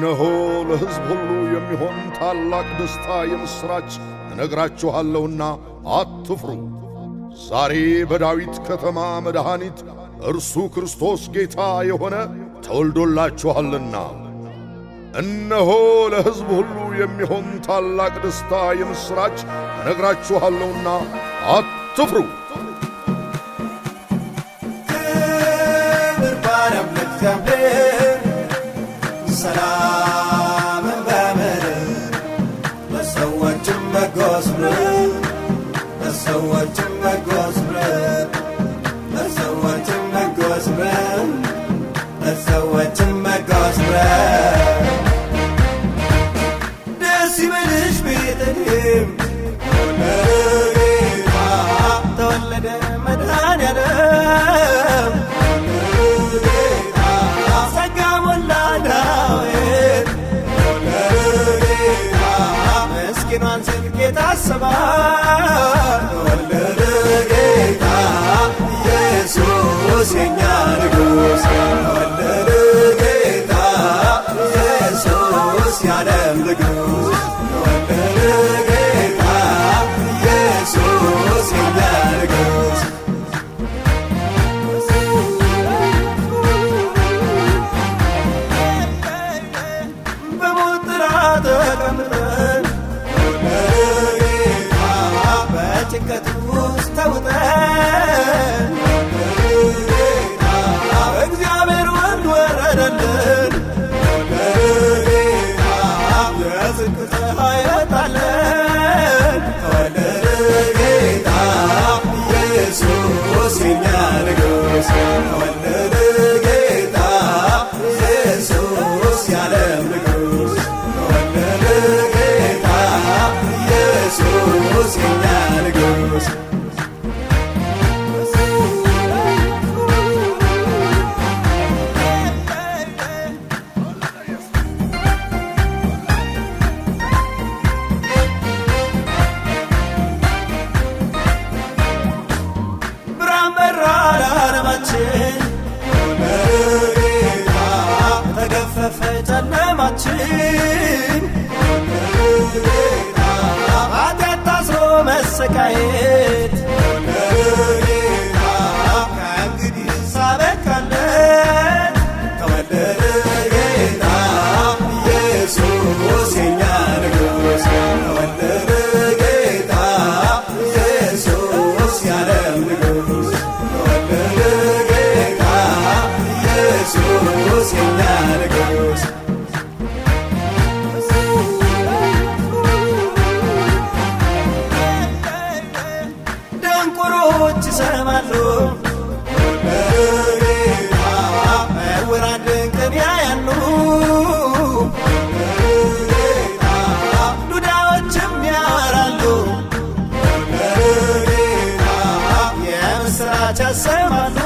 እነሆ ለሕዝብ ሁሉ የሚሆን ታላቅ ደስታ የምሥራች እነግራችኋለሁና አትፍሩ። ዛሬ በዳዊት ከተማ መድኃኒት እርሱ ክርስቶስ ጌታ የሆነ ተወልዶላችኋልና። እነሆ ለሕዝብ ሁሉ የሚሆን ታላቅ ደስታ የምሥራች እነግራችኋለሁና አትፍሩ። ክብር ባርያም ለእግዚአብሔር ሰላም በምድር ለሰዎችም በጎ ስምረት ለሰዎችም በጎ ስምረት ለሰዎችም በጎ ስምረት ለሰዎችም በጎ ስምረት ደስ ይበልሽ ቤተልሔም ለጌታ ተወለደ መድኃኔዓለም ለጌታ ጸጋ ሞላ ዳዊት ለጌታ ምስኪኗን ሴት ጌታ አሰባት ተወለደ ጌታ ኢየሱስ የኛ ንጉሥ ተወለደ ጌታ ኢየሱስ የዓለም ንጉሥ ተወለደ ጌታ ኢየሱስ የኛ ንጉሥ በሞት ጥላ ተቀምጠን ለጌታ በጭንቀት ውስጥ ተውጠን ለጌታ እግዚአብሔር ወልድ ወረደልን ለጌታ የጽድቅ ፀሐይ ወጣለን ተወለደ ጌታ ኢየሱስ የኛ ንጉሥ ተወለደ ጌታ ኢየሱስ የዓለም ንጉሥ ተወለደ ጌታ ኢየሱስ የኛ ንጉሥ ብርሃን በራ ለዓለማችን ለጌታ ተገፈፈ ጨለማችን ለጌታ ኃጢአት ታስሮ መሰቃየት ለጌታ ከእንግዲህ ሳበቃለት ተወለደ ጌታ ኢየሱስ የኛ ንጉሥ ተወለደ ጌታ ኢየሱስ የዓለም ንጉሥ ተወለደ ጌታ ኢየሱስ የኛ ንጉሥ ደንቆሮች ይሰማሉ ለጌታ ዕውራን ድንቅን ያያሉ ለጌታ ዱዳዎችም ያወራሉ ለጌታ የምሥራች ያሰማሉ